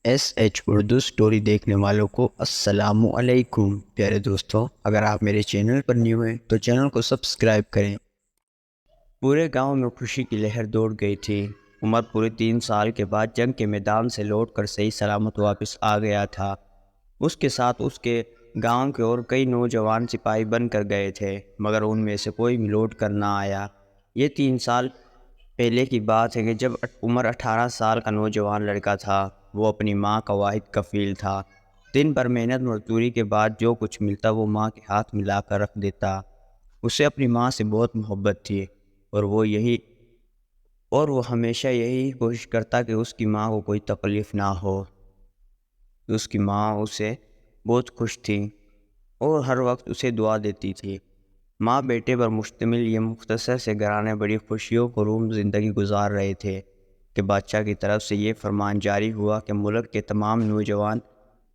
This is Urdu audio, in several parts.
ایس ایچ اردو سٹوری دیکھنے والوں کو السلام علیکم پیارے دوستوں۔ اگر آپ میرے چینل پر نیو ہیں تو چینل کو سبسکرائب کریں۔ پورے گاؤں میں خوشی کی لہر دوڑ گئی تھی۔ عمر پورے 3 سال کے بعد جنگ کے میدان سے لوٹ کر صحیح سلامت واپس آ گیا تھا۔ اس کے ساتھ اس کے گاؤں کے اور کئی نوجوان سپاہی بن کر گئے تھے، مگر ان میں سے کوئی بھی لوٹ کر نہ آیا۔ یہ 3 سال پہلے کی بات ہے کہ جب عمر 18 سال کا نوجوان لڑکا تھا۔ وہ اپنی ماں کا واحد کفیل تھا۔ دن بھر محنت مزدوری کے بعد جو کچھ ملتا وہ ماں کے ہاتھ میں لا کر رکھ دیتا۔ اسے اپنی ماں سے بہت محبت تھی اور وہ ہمیشہ یہی کوشش کرتا کہ اس کی ماں کو کوئی تکلیف نہ ہو۔ اس کی ماں اسے بہت خوش تھی اور ہر وقت اسے دعا دیتی تھی۔ ماں بیٹے پر مشتمل یہ مختصر سے گھرانے بڑی خوشیوں کو روم زندگی گزار رہے تھے کہ بادشاہ کی طرف سے یہ فرمان جاری ہوا کہ ملک کے تمام نوجوان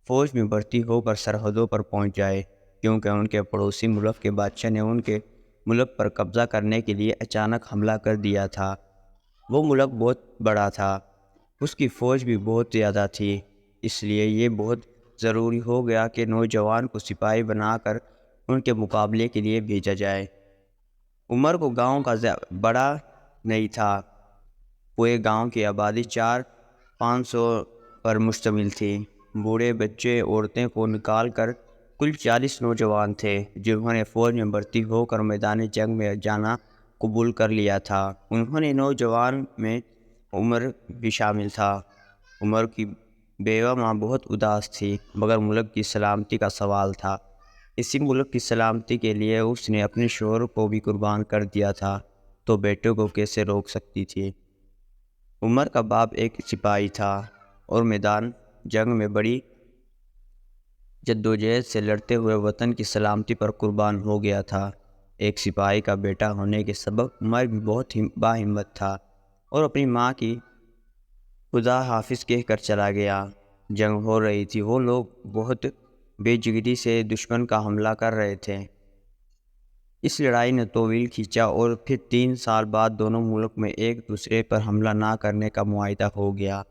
فوج میں بھرتی ہو کر سرحدوں پر پہنچ جائے، کیونکہ ان کے پڑوسی ملک کے بادشاہ نے ان کے ملک پر قبضہ کرنے کے لیے اچانک حملہ کر دیا تھا۔ وہ ملک بہت بڑا تھا، اس کی فوج بھی بہت زیادہ تھی، اس لیے یہ بہت ضروری ہو گیا کہ نوجوان کو سپاہی بنا کر ان کے مقابلے کے لیے بھیجا جائے۔ عمر کو گاؤں کا بڑا نہیں تھا۔ پورے گاؤں کی آبادی 400-500 پر مشتمل تھی۔ بوڑھے، بچے، عورتیں کو نکال کر کل 40 نوجوان تھے جنہوں نے فوج میں بھرتی ہو کر میدان جنگ میں جانا قبول کر لیا تھا۔ انہوں نے نوجوان میں عمر بھی شامل تھا۔ عمر کی بیوہ ماں بہت اداس تھی، مگر ملک کی سلامتی کا سوال تھا۔ اسی ملک کی سلامتی کے لیے اس نے اپنے شوہر کو بھی قربان کر دیا تھا، تو بیٹے کو کیسے روک سکتی تھی؟ عمر کا باپ ایک سپاہی تھا اور میدان جنگ میں بڑی جدوجہد سے لڑتے ہوئے وطن کی سلامتی پر قربان ہو گیا تھا۔ ایک سپاہی کا بیٹا ہونے کے سبب عمر بھی بہت باہمت تھا اور اپنی ماں کی خدا حافظ کہہ کر چلا گیا۔ جنگ ہو رہی تھی، وہ لوگ بہت بے جگری سے دشمن کا حملہ کر رہے تھے۔ اس لڑائی نے طویل کھینچا اور پھر 3 سال بعد دونوں ملک میں ایک دوسرے پر حملہ نہ کرنے کا معاہدہ ہو گیا۔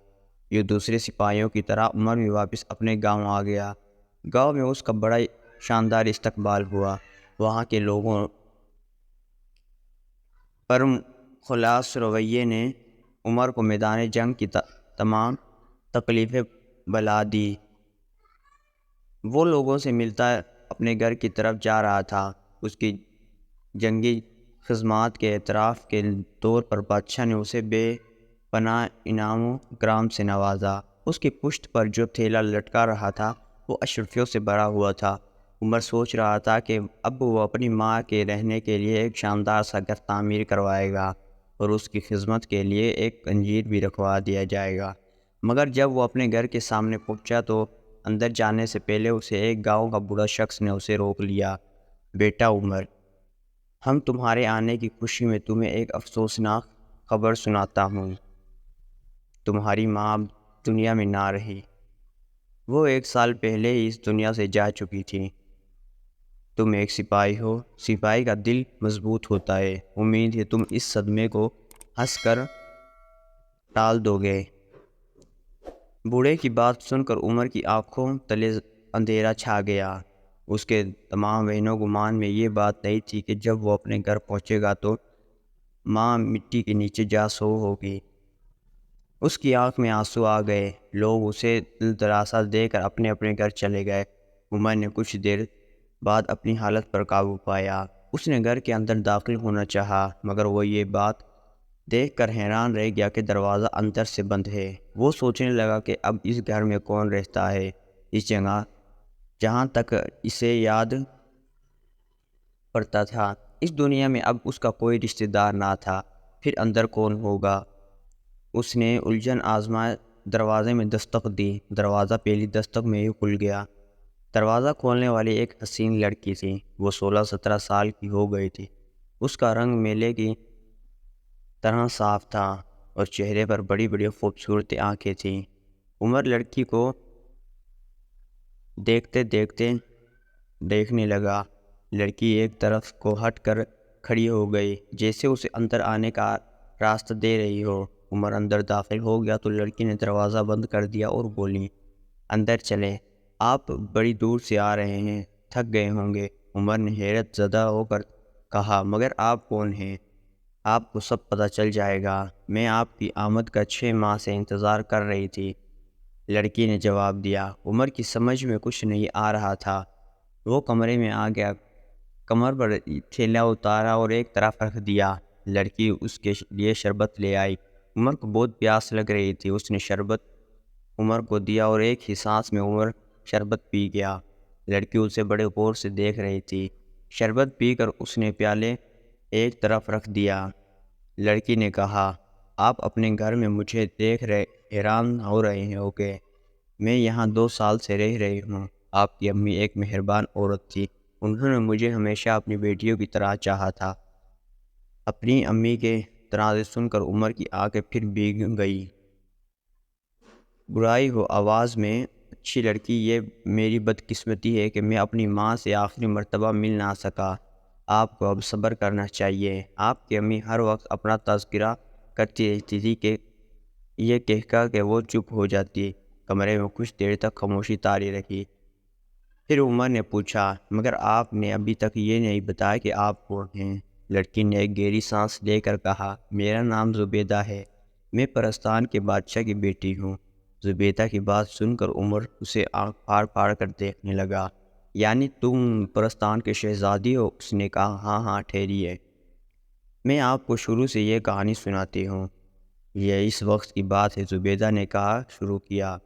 یہ دوسرے سپاہیوں کی طرح عمر بھی واپس اپنے گاؤں آ گیا۔ گاؤں میں اس کا بڑا شاندار استقبال ہوا۔ وہاں کے لوگوں پر خلاص رویے نے عمر کو میدان جنگ کی تمام تکلیفیں بھلا دی۔ وہ لوگوں سے ملتا اپنے گھر کی طرف جا رہا تھا۔ اس کی جنگی خدمات کے اعتراف کے طور پر بادشاہ نے اسے بے پناہ انعام و اکرام سے نوازا۔ اس کی پشت پر جو تھیلا لٹکا رہا تھا وہ اشرفیوں سے بھرا ہوا تھا۔ عمر سوچ رہا تھا کہ اب وہ اپنی ماں کے رہنے کے لیے ایک شاندار سا گھر تعمیر کروائے گا اور اس کی خدمت کے لیے ایک انجیر بھی رکھوا دیا جائے گا۔ مگر جب وہ اپنے گھر کے سامنے پہنچا تو اندر جانے سے پہلے اسے ایک گاؤں کا بوڑھا شخص نے اسے روک لیا۔ بیٹا عمر، ہم تمہارے آنے کی خوشی میں تمہیں ایک افسوسناک خبر سناتا ہوں۔ تمہاری ماں اب دنیا میں نہ رہی۔ وہ 1 سال پہلے ہی اس دنیا سے جا چکی تھی۔ تم ایک سپاہی ہو، سپاہی کا دل مضبوط ہوتا ہے۔ امید ہے تم اس صدمے کو ہنس کر ٹال دو گے۔ بوڑھے کی بات سن کر عمر کی آنکھوں تلے اندھیرا چھا گیا۔ اس کے تمام وہم و گمان میں یہ بات نہیں تھی کہ جب وہ اپنے گھر پہنچے گا تو ماں مٹی کے نیچے جا سو ہوگی۔ اس کی آنکھ میں آنسو آ گئے۔ لوگ اسے دل درازا دے کر اپنے اپنے گھر چلے گئے۔ عمر نے کچھ دیر بعد اپنی حالت پر قابو پایا۔ اس نے گھر کے اندر داخل ہونا چاہا، مگر وہ یہ بات دیکھ کر حیران رہ گیا کہ دروازہ اندر سے بند ہے۔ وہ سوچنے لگا کہ اب اس گھر میں کون رہتا ہے؟ اس جگہ جہاں تک اسے یاد پڑتا تھا، اس دنیا میں اب اس کا کوئی رشتہ دار نہ تھا۔ پھر اندر کون ہوگا؟ اس نے الجھن آزمائے دروازے میں دستک دی۔ دروازہ پہلی دستک میں ہی کھل گیا۔ دروازہ کھولنے والی ایک حسین لڑکی تھی۔ وہ 16-17 سال کی ہو گئی تھی۔ اس کا رنگ میلے کی طرح صاف تھا اور چہرے پر بڑی بڑی خوبصورت آنکھیں تھیں۔ عمر لڑکی کو دیکھتے دیکھتے دیکھنے لگا۔ لڑکی ایک طرف کو ہٹ کر کھڑی ہو گئی، جیسے اسے اندر آنے کا راستہ دے رہی ہو۔ عمر اندر داخل ہو گیا تو لڑکی نے دروازہ بند کر دیا اور بولی، اندر چلے، آپ بڑی دور سے آ رہے ہیں، تھک گئے ہوں گے۔ عمر نے حیرت زدہ ہو کر کہا، مگر آپ کون ہیں؟ آپ کو سب پتہ چل جائے گا، میں آپ کی آمد کا 6 ماہ سے انتظار کر رہی تھی، لڑکی نے جواب دیا۔ عمر کی سمجھ میں کچھ نہیں آ رہا تھا۔ وہ کمرے میں آ گیا، کمر پر تھیلا اتارا اور ایک طرف رکھ دیا۔ لڑکی اس کے لیے شربت لے آئی۔ عمر کو بہت پیاس لگ رہی تھی، اس نے شربت عمر کو دیا اور ایک ہی سانس میں عمر شربت پی گیا۔ لڑکی اسے بڑے غور سے دیکھ رہی تھی۔ شربت پی کر اس نے پیالے ایک طرف رکھ دیا۔ لڑکی نے کہا، آپ اپنے گھر میں مجھے دیکھ رہے حیران ہو رہے ہو گے، میں یہاں 2 سال سے رہ رہی ہوں۔ آپ کی امی ایک مہربان عورت تھی، انہوں نے مجھے ہمیشہ اپنی بیٹیوں کی طرح چاہا تھا۔ اپنی امی کے تنازع سن کر عمر کی آنکھیں پھر بھیگ گئی۔ برائی ہو آواز میں، اچھی لڑکی، یہ میری بدقسمتی ہے کہ میں اپنی ماں سے آخری مرتبہ مل نہ سکا۔ آپ کو اب صبر کرنا چاہیے۔ آپ کی امی ہر وقت اپنا تذکرہ کرتی رہتی تھی کہ یہ کہہ کر کہ وہ چپ ہو جاتی۔ کمرے میں کچھ دیر تک خاموشی طاری رہی۔ پھر عمر نے پوچھا، مگر آپ نے ابھی تک یہ نہیں بتایا کہ آپ کون ہیں؟ لڑکی نے ایک گہری سانس لے کر کہا، میرا نام زبیدہ ہے، میں پرستان کے بادشاہ کی بیٹی ہوں۔ زبیدہ کی بات سن کر عمر اسے آنکھ پھاڑ پھاڑ کر دیکھنے لگا۔ یعنی تم پرستان کے شہزادی ہو؟ اس نے کہا، ہاں ہاں، ٹھہریے، میں آپ کو شروع سے یہ کہانی سناتی ہوں۔ یہ اس وقت کی بات ہے، زبیدہ نے کہا شروع کیا،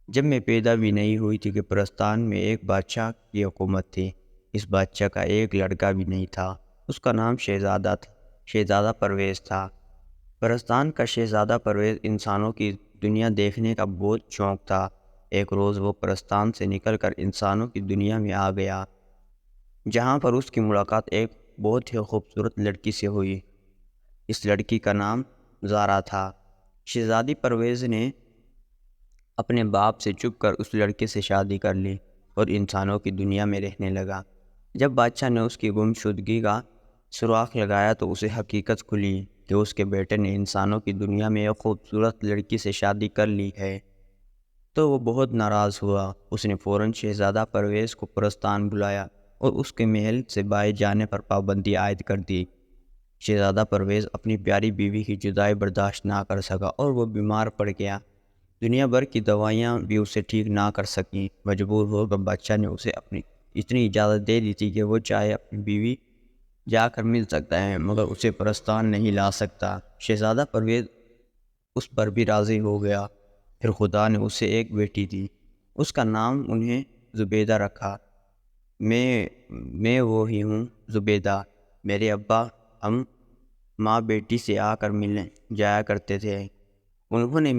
جب میں پیدا بھی نہیں ہوئی تھی کہ پرستان میں ایک بادشاہ کی حکومت تھی۔ اس بادشاہ کا ایک لڑکا بھی نہیں تھا، اس کا نام شہزادہ پرویز تھا۔ پرستان کا شہزادہ پرویز انسانوں کی دنیا دیکھنے کا بہت شوق تھا۔ ایک روز وہ پرستان سے نکل کر انسانوں کی دنیا میں آ گیا، جہاں پر اس کی ملاقات ایک بہت ہی خوبصورت لڑکی سے ہوئی۔ اس لڑکی کا نام زارا تھا۔ شہزادی پرویز نے اپنے باپ سے چھپ کر اس لڑکے سے شادی کر لی اور انسانوں کی دنیا میں رہنے لگا۔ جب بادشاہ نے اس کی گمشدگی کا سراغ لگایا تو اسے حقیقت کھلی کہ اس کے بیٹے نے انسانوں کی دنیا میں ایک خوبصورت لڑکی سے شادی کر لی ہے۔ تو وہ بہت ناراض ہوا۔ اس نے فوراً شہزادہ پرویز کو پرستان بلایا اور اس کے محل سے باہر جانے پر پابندی عائد کر دی۔ شہزادہ پرویز اپنی پیاری بیوی کی جدائی برداشت نہ کر سکا اور وہ بیمار پڑ گیا۔ دنیا بھر کی دوائیاں بھی اسے ٹھیک نہ کر سکیں۔ مجبور ہو کر بادشاہ نے اسے اپنی اتنی اجازت دے دی تھی کہ وہ چاہے اپنی بیوی جا کر مل سکتا ہے، مگر اسے پرستان نہیں لا سکتا۔ شہزادہ پرویز اس پر بھی راضی ہو گیا۔ پھر خدا نے اسے ایک بیٹی دی، اس کا نام انہیں زبیدہ رکھا۔ میں وہی ہوں زبیدہ۔ میرے ابا ہم ماں بیٹی سے آ کر ملنے جایا کرتے تھے۔ انہوں نے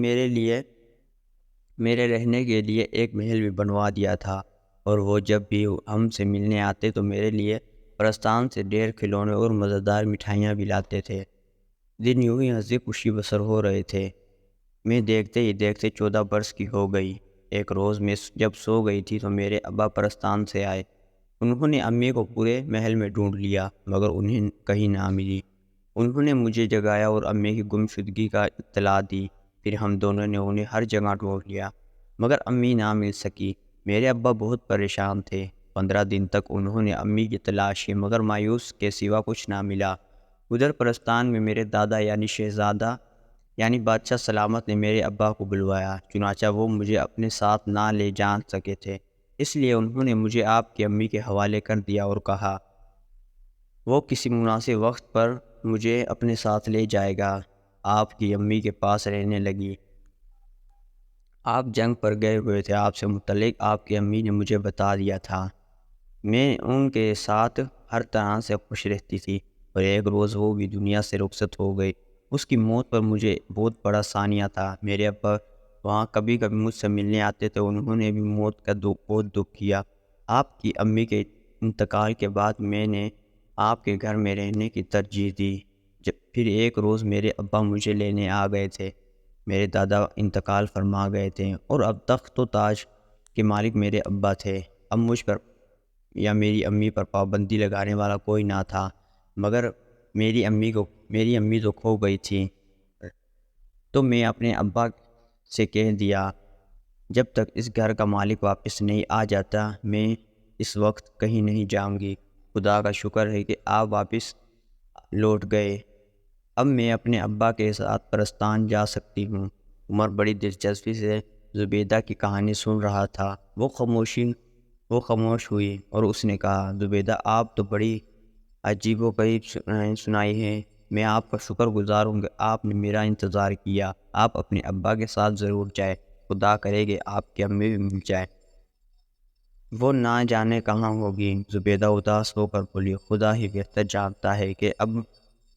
میرے رہنے کے لیے ایک محل بھی بنوا دیا تھا، اور وہ جب بھی ہم سے ملنے آتے تو میرے لیے پرستان سے ڈھیر کھلونے اور مزیدار مٹھائیاں بھی لاتے تھے۔ دن یوں ہی ہنسی خوشی بسر ہو رہے تھے۔ میں دیکھتے ہی دیکھتے 14 برس کی ہو گئی۔ ایک روز میں جب سو گئی تھی تو میرے ابا پرستان سے آئے۔ انہوں نے امی کو پورے محل میں ڈھونڈ لیا، مگر انہیں کہیں نہ ملی۔ انہوں نے مجھے جگایا اور امی کی گمشدگی کا اطلاع دی۔ پھر ہم دونوں نے انہیں ہر جگہ ڈھونڈ لیا، مگر امی نہ مل سکی۔ میرے ابا بہت پریشان تھے۔ 15 دن تک انہوں نے امی کی تلاش کی، مگر مایوس کے سوا کچھ نہ ملا۔ ادھر پرستان میں میرے دادا یعنی بادشاہ سلامت نے میرے ابا کو بلوایا، چنانچہ وہ مجھے اپنے ساتھ نہ لے جا سکے تھے، اس لیے انہوں نے مجھے آپ کی امی کے حوالے کر دیا اور کہا وہ کسی مناسب وقت پر مجھے اپنے ساتھ لے جائے گا۔ آپ کی امی کے پاس رہنے لگی۔ آپ جنگ پر گئے ہوئے تھے، آپ سے متعلق آپ کی امی نے مجھے بتا دیا تھا۔ میں ان کے ساتھ ہر طرح سے خوش رہتی تھی، اور ایک روز وہ بھی دنیا سے رخصت ہو گئی۔ اس کی موت پر مجھے بہت بڑا سانیہ تھا۔ میرے ابا وہاں کبھی کبھی مجھ سے ملنے آتے تھے، انہوں نے بھی موت کا بہت دکھ کیا۔ آپ کی امی کے انتقال کے بعد میں نے آپ کے گھر میں رہنے کی ترجیح دی۔ پھر ایک روز میرے ابا مجھے لینے آ گئے تھے۔ میرے دادا انتقال فرما گئے تھے، اور اب تخت و تاج کے مالک میرے ابا تھے۔ اب مجھ پر یا میری امی پر پابندی لگانے والا کوئی نہ تھا، مگر میری امی تو کھو گئی تھی۔ تو میں اپنے ابا سے کہہ دیا جب تک اس گھر کا مالک واپس نہیں آ جاتا میں اس وقت کہیں نہیں جاؤں گی۔ خدا کا شکر ہے کہ آپ واپس لوٹ گئے، اب میں اپنے ابا کے ساتھ پرستان جا سکتی ہوں۔ عمر بڑی دلچسپی سے زبیدہ کی کہانی سن رہا تھا۔ وہ خاموش ہوئی اور اس نے کہا، زبیدہ آپ تو بڑی عجیب و غریب سنائی ہے۔ میں آپ کا شکر گزار ہوں کہ آپ نے میرا انتظار کیا۔ آپ اپنے ابا کے ساتھ ضرور جائیں، خدا کرے کہ آپ کی امی بھی مل جائے۔ وہ نہ جانے کہاں ہوگی، زبیدہ اداس ہو کر بولی۔ خدا ہی بہتر جانتا ہے کہ اب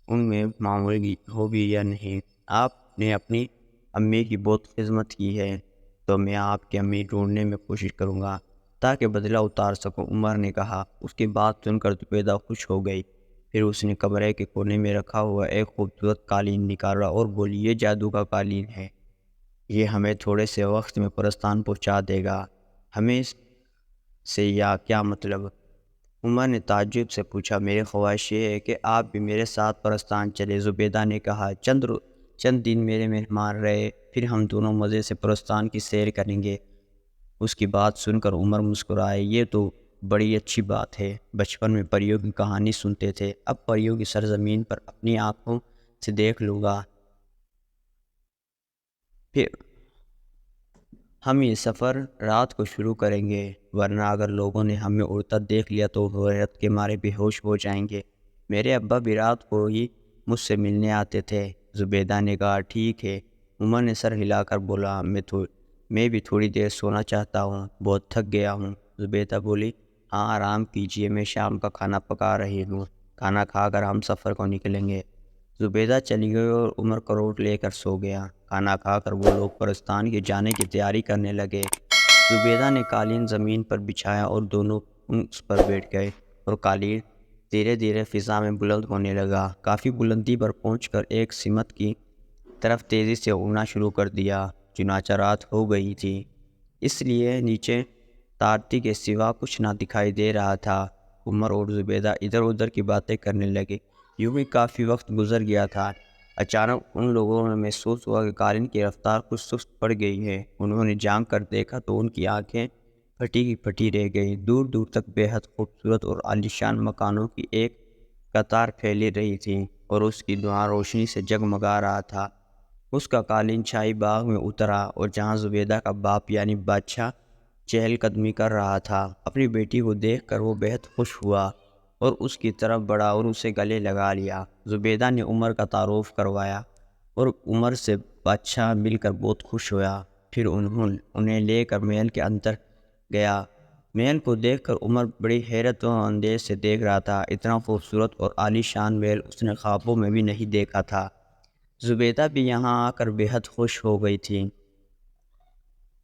ان میں معمولی ہوگی یا نہیں۔ آپ نے اپنی امی کی بہت خدمت کی ہے، تو میں آپ کی امی ڈھونڈنے میں کوشش کروں گا تاکہ بدلہ اتار سکوں، عمر نے کہا۔ اس کی بات سن کر زبیدہ خوش ہو گئی۔ پھر اس نے کمرے کے کونے میں رکھا ہوا ایک خوبصورت قالین نکالا اور بولی، یہ جادو کا قالین ہے، یہ ہمیں تھوڑے سے وقت میں پرستان پہنچا دے گا۔ ہمیں سے یا کیا مطلب؟ عمر نے تعجب سے پوچھا۔ میری خواہش یہ ہے کہ آپ بھی میرے ساتھ پرستان چلے، زبیدہ نے کہا۔ چند دن میرے مہمان رہے، پھر ہم دونوں مزے سے پرستان کی سیر کریں گے۔ اس کی بات سن کر عمر مسکرائے۔ یہ تو بڑی اچھی بات ہے، بچپن میں پریوں کی کہانی سنتے تھے، اب پریوں کی سرزمین پر اپنی آنکھوں سے دیکھ لوں گا۔ پھر ہم یہ سفر رات کو شروع کریں گے، ورنہ اگر لوگوں نے ہمیں اڑتا دیکھ لیا تو وہ حیرت کے مارے بے ہوش ہو جائیں گے۔ میرے ابا بھی رات کو ہی مجھ سے ملنے آتے تھے، زبیدہ نے کہا۔ ٹھیک ہے، عمر نے سر ہلا کر بولا۔ میں بھی تھوڑی دیر سونا چاہتا ہوں، بہت تھک گیا ہوں۔ زبیدہ بولی، ہاں آرام کیجیے، میں شام کا کھانا پکا رہی ہوں، کھانا کھا کر ہم سفر کو نکلیں گے۔ زبیدہ چلی گئی اور عمر کروٹ لے کر سو گیا۔ کھانا کھا کر وہ لوگ پرستان کے جانے کی تیاری کرنے لگے۔ زبیدہ نے قالین زمین پر بچھایا اور دونوں اس پر بیٹھ گئے، اور قالین دھیرے دھیرے فضا میں بلند ہونے لگا۔ کافی بلندی پر پہنچ کر ایک سمت کی طرف تیزی سے اڑنا شروع کر دیا۔ چنانچہ رات ہو گئی تھی، اس لیے نیچے تارتی کے سوا کچھ نہ دکھائی دے رہا تھا۔ عمر اور زبیدہ ادھر ادھر کی باتیں کرنے لگے۔ یوں ہی کافی وقت گزر گیا تھا۔ اچانک ان لوگوں نے محسوس ہوا کہ قالین کی رفتار کچھ سست پڑ گئی ہے۔ انہوں نے جھانک کر دیکھا تو ان کی آنکھیں پھٹی کی پھٹی رہ گئیں۔ دور دور تک بے حد خوبصورت اور عالیشان مکانوں کی ایک قطار پھیلی رہی تھی، اور اس کی دھواں روشنی سے جگمگا رہا تھا۔ اس کا قالین شاہی باغ میں اترا، اور جہاں زبیدہ کا باپ یعنی بادشاہ چہل قدمی کر رہا تھا، اپنی بیٹی کو دیکھ کر وہ بہت خوش ہوا اور اس کی طرف بڑھا اور اسے گلے لگا لیا۔ زبیدہ نے عمر کا تعارف کروایا، اور عمر سے بادشاہ مل کر بہت خوش ہوا۔ پھر انہیں لے کر محل کے اندر گیا۔ محل کو دیکھ کر عمر بڑی حیرت و اندیز سے دیکھ رہا تھا۔ اتنا خوبصورت اور عالی شان محل اس نے خوابوں میں بھی نہیں دیکھا تھا۔ زبیدہ بھی یہاں آ کر بے حد خوش ہو گئی تھی۔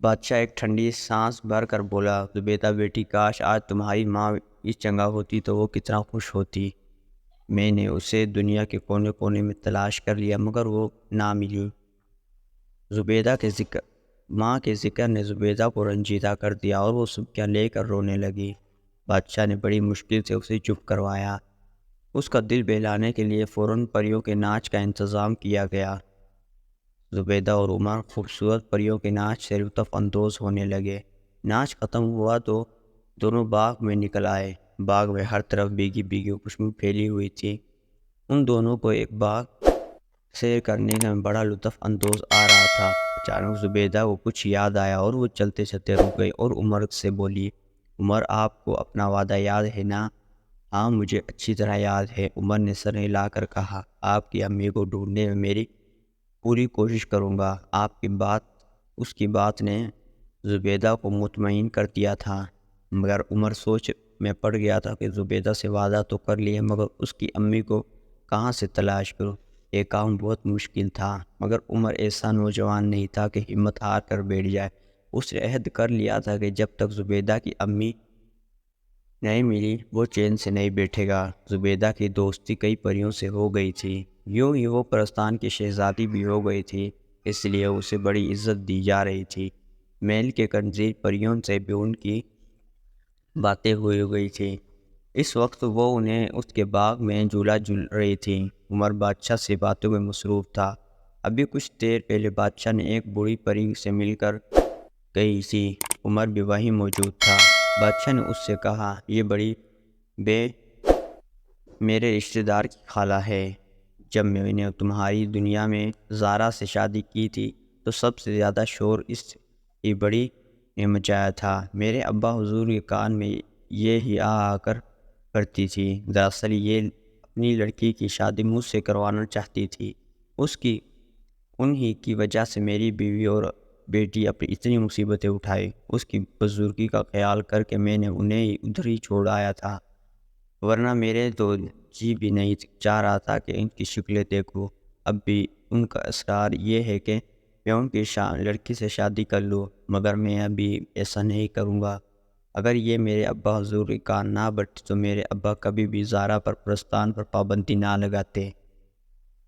بادشاہ ایک ٹھنڈی سانس بھر کر بولا، زبیدہ بیٹی، کاش آج تمہاری ماں اس جگہ ہوتی تو وہ کتنا خوش ہوتی۔ میں نے اسے دنیا کے کونے کونے میں تلاش کر لیا مگر وہ نہ ملی۔ ماں کے ذکر نے زبیدہ کو رنجیدہ کر دیا اور وہ سبکیاں لے کر رونے لگی۔ بادشاہ نے بڑی مشکل سے اسے چپ کروایا۔ اس کا دل بہلانے کے لیے فوراً پریوں کے ناچ کا انتظام کیا گیا۔ زبیدہ اور عمر خوبصورت پریوں کے ناچ سے لطف اندوز ہونے لگے۔ ناچ ختم ہوا تو دونوں باغ میں نکل آئے۔ باغ میں ہر طرف بھیگی بھیگی خوشبو پھیلی ہوئی تھی۔ ان دونوں کو ایک باغ سیر کرنے میں بڑا لطف اندوز آ رہا تھا۔ اچانک زبیدہ کو کچھ یاد آیا اور وہ چلتے چلتے رک گئی اور عمر سے بولی، عمر آپ کو اپنا وعدہ یاد ہے نا؟ ہاں مجھے اچھی طرح یاد ہے، عمر نے سر ہلا کر کہا۔ آپ کی امی کو ڈھونڈنے میں میری پوری کوشش کروں گا۔ اس کی بات نے زبیدہ کو مطمئن کر دیا تھا، مگر عمر سوچ میں پڑ گیا تھا کہ زبیدہ سے وعدہ تو کر لیا مگر اس کی امی کو کہاں سے تلاش کروں؟ یہ کام بہت مشکل تھا، مگر عمر ایسا نوجوان نہیں تھا کہ ہمت ہار کر بیٹھ جائے۔ اس نے عہد کر لیا تھا کہ جب تک زبیدہ کی امی نہیں ملی وہ چین سے نہیں بیٹھے گا۔ زبیدہ کی دوستی کئی پریوں سے ہو گئی تھی، یوں ہی وہ پرستان کی شہزادی بھی ہو گئی تھی، اس لیے اسے بڑی عزت دی جا رہی تھی۔ محل کے کنزیر پریوں سے بھی ان کی باتیں ہوئی گئی تھی۔ اس وقت وہ انہیں اس کے باغ میں جھولا جھول رہی تھی۔ عمر بادشاہ سے باتوں میں مصروف تھا۔ ابھی کچھ دیر پہلے بادشاہ نے ایک بوڑھی پری سے مل کر گئی تھی۔ عمر بھی وہیں موجود تھا۔ بادشاہ نے اس سے کہا، یہ بڑی بے میرے رشتہ دار کی خالہ ہے۔ جب میں نے تمہاری دنیا میں زارا سے شادی کی تھی تو سب سے زیادہ شور اس کی بڑی نے مچایا تھا۔ میرے ابا حضور کے کان میں یہ ہی آ کر کرتی تھی۔ دراصل یہ اپنی لڑکی کی شادی مجھ سے کروانا چاہتی تھی۔ انہی کی وجہ سے میری بیوی اور بیٹی اپنی اتنی مصیبتیں اٹھائی۔ اس کی بزرگی کا خیال کر کے میں نے انہیں ادھر ہی چھوڑ آیا تھا، ورنہ میرے تو جی بھی نہیں چاہ رہا تھا کہ ان کی شکلیں دیکھوں۔ اب بھی ان کا اصرار یہ ہے کہ میں ان کی لڑکی سے شادی کر لوں، مگر میں ابھی ایسا نہیں کروں گا۔ اگر یہ میرے ابا حضور کے کان نہ بٹتی تو میرے ابا کبھی بھی زارا پر پرستان پر پابندی نہ لگاتے۔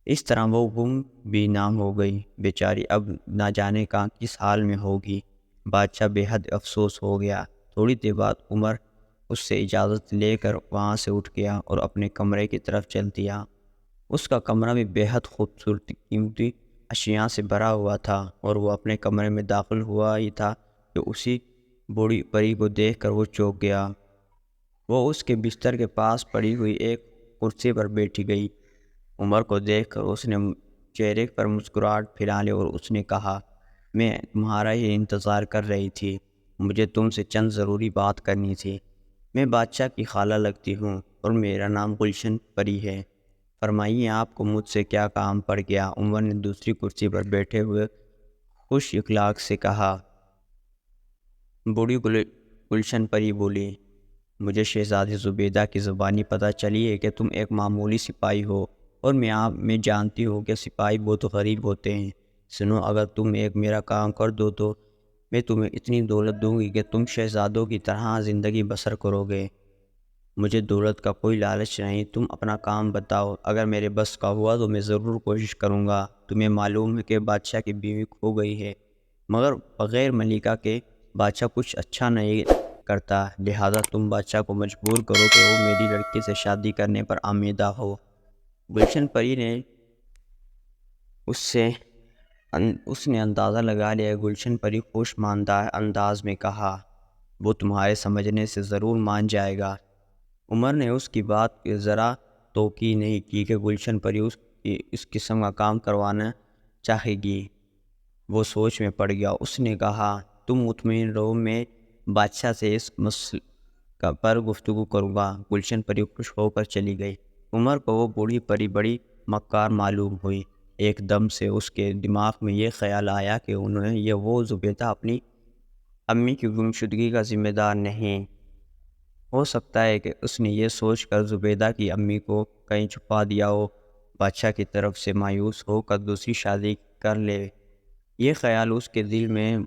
اس طرح وہ گم بھی نہ ہو گئی۔ بیچاری اب نہ جانے کہاں کس حال میں ہوگی۔ بادشاہ بے حد افسوس ہو گیا۔ تھوڑی دیر بعد عمر اس سے اجازت لے کر وہاں سے اٹھ گیا اور اپنے کمرے کی طرف چل دیا۔ اس کا کمرہ بھی بے حد خوبصورت قیمتی اشیاء سے بھرا ہوا تھا، اور وہ اپنے کمرے میں داخل ہوا ہی تھا کہ اسی بوڑھی پری کو دیکھ کر وہ چونک گیا۔ وہ اس کے بستر کے پاس پڑی ہوئی ایک کرسی پر بیٹھی گئی۔ عمر کو دیکھ کر اس نے چہرے پر مسکراہٹ پھیلا لی اور اس نے کہا، میں تمہارا ہی انتظار کر رہی تھی۔ مجھے تم سے چند ضروری بات کرنی تھی۔ میں بادشاہ کی خالہ لگتی ہوں اور میرا نام گلشن پری ہے۔ فرمائیے آپ کو مجھ سے کیا کام پڑ گیا؟ عمر نے دوسری کرسی پر بیٹھے ہوئے خوش اخلاق سے کہا۔ بوڑھی گلشن پری بولی، مجھے شہزادی زبیدہ کی زبانی پتہ چلی ہے کہ تم ایک معمولی سپاہی ہو، اور میں جانتی ہوں کہ سپاہی بہت غریب ہوتے ہیں۔ سنو، اگر تم ایک میرا کام کر دو تو میں تمہیں اتنی دولت دوں گی کہ تم شہزادوں کی طرح زندگی بسر کرو گے۔ مجھے دولت کا کوئی لالچ نہیں، تم اپنا کام بتاؤ۔ اگر میرے بس کا ہوا تو میں ضرور کوشش کروں گا۔ تمہیں معلوم ہے کہ بادشاہ کی بیوی کھو گئی ہے، مگر بغیر ملکہ کے بادشاہ کچھ اچھا نہیں کرتا، لہذا تم بادشاہ کو مجبور کرو کہ وہ میری لڑکی سے شادی کرنے پر آمیدہ ہو۔ گلشن پری نے اس نے اندازہ لگا لیا۔ گلشن پری خوش ماندہ انداز میں کہا، وہ تمہارے سمجھنے سے ضرور مان جائے گا۔ عمر نے اس کی بات کی ذرا توقع نہیں کی کہ گلشن پری اس قسم کا کام کروانا چاہے گی۔ وہ سوچ میں پڑ گیا۔ اس نے کہا، تم مطمئن رہو، میں بادشاہ سے اس مسئلے پر گفتگو کروں گا۔ گلشن پری خوش ہو کر چلی گئی۔ عمر کو وہ بوڑھی پری بڑی مکار معلوم ہوئی۔ ایک دم سے اس کے دماغ میں یہ خیال آیا کہ وہ زبیدہ اپنی امی کی گمشدگی کا ذمہ دار نہیں ہو سکتا ہے کہ اس نے یہ سوچ کر زبیدہ کی امی کو کہیں چھپا دیا ہو، بادشاہ کی طرف سے مایوس ہو کر دوسری شادی کر لے۔ یہ خیال اس کے دل میں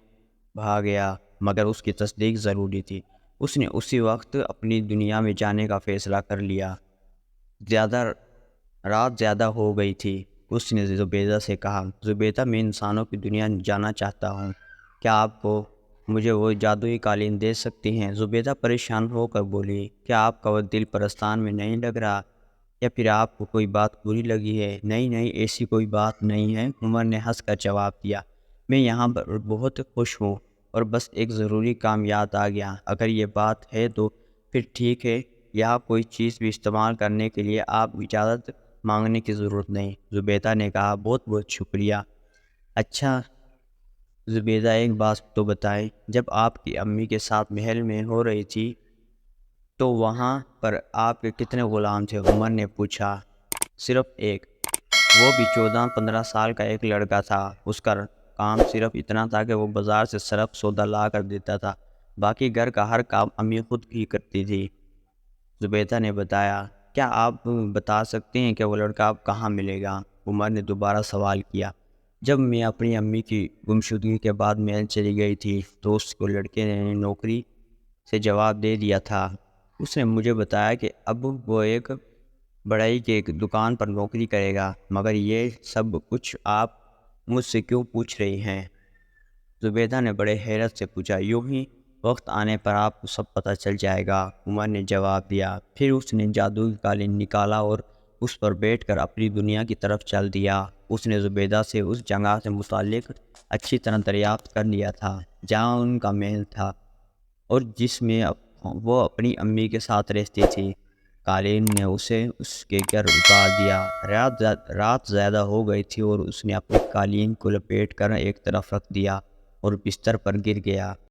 بھا گیا، مگر اس کی تصدیق ضروری تھی۔ اس نے اسی وقت اپنی دنیا میں جانے کا فیصلہ کر لیا۔ رات زیادہ ہو گئی تھی۔ اس نے زبیدہ سے کہا، زبیدہ، میں انسانوں کی دنیا جانا چاہتا ہوں، کیا آپ مجھے وہ جادوئی قالین دے سکتی ہیں؟ زبیدہ پریشان ہو کر بولی، کیا آپ کا وہ دل پرستان میں نہیں لگ رہا، یا پھر آپ کو کوئی بات بری لگی ہے؟ نہیں نہیں، ایسی کوئی بات نہیں ہے، عمر نے ہنس کر جواب دیا۔ میں یہاں پر بہت خوش ہوں، اور بس ایک ضروری کام یاد آ گیا۔ اگر یہ بات ہے تو پھر ٹھیک ہے، یہاں کوئی چیز بھی استعمال کرنے کے لیے آپ اجازت مانگنے کی ضرورت نہیں۔ زبیدہ نے کہا، بہت بہت شکریہ۔ اچھا زبیدہ، ایک بات تو بتائیں، جب آپ کی امی کے ساتھ محل میں ہو رہی تھی تو وہاں پر آپ کے کتنے غلام تھے؟ عمر نے پوچھا۔ صرف ایک، وہ بھی 14-15 سال کا ایک لڑکا تھا۔ اس کا کام صرف اتنا تھا کہ وہ بازار سے سرف سودا لا کر دیتا تھا، باقی گھر کا ہر کام امی خود ہی کرتی تھی، زبیدہ نے بتایا۔ کیا آپ بتا سکتے ہیں کہ وہ لڑکا اب کہاں ملے گا؟ عمر نے دوبارہ سوال کیا۔ جب میں اپنی امی کی گمشدگی کے بعد محل چلی گئی تھی تو اس کو لڑکے نے نوکری سے جواب دے دیا تھا۔ اس نے مجھے بتایا کہ اب وہ ایک بڑائی کی ایک دکان پر نوکری کرے گا، مگر یہ سب کچھ آپ مجھ سے کیوں پوچھ رہی ہیں؟ زبیدہ نے بڑے حیرت سے پوچھا۔ یوں ہی وقت آنے پر آپ کو سب پتہ چل جائے گا، عمر نے جواب دیا۔ پھر اس نے جادوئی قالین نکالا اور اس پر بیٹھ کر اپنی دنیا کی طرف چل دیا۔ اس نے زبیدہ سے اس جگہ سے متعلق اچھی طرح دریافت کر لیا تھا جہاں ان کا محل تھا اور جس میں وہ اپنی امی کے ساتھ رہتی تھی۔ قالین نے اسے اس کے گھر اتار دیا۔ رات زیادہ ہو گئی تھی اور اس نے اپنے قالین کو لپیٹ کر ایک طرف رکھ دیا اور بستر پر گر گیا۔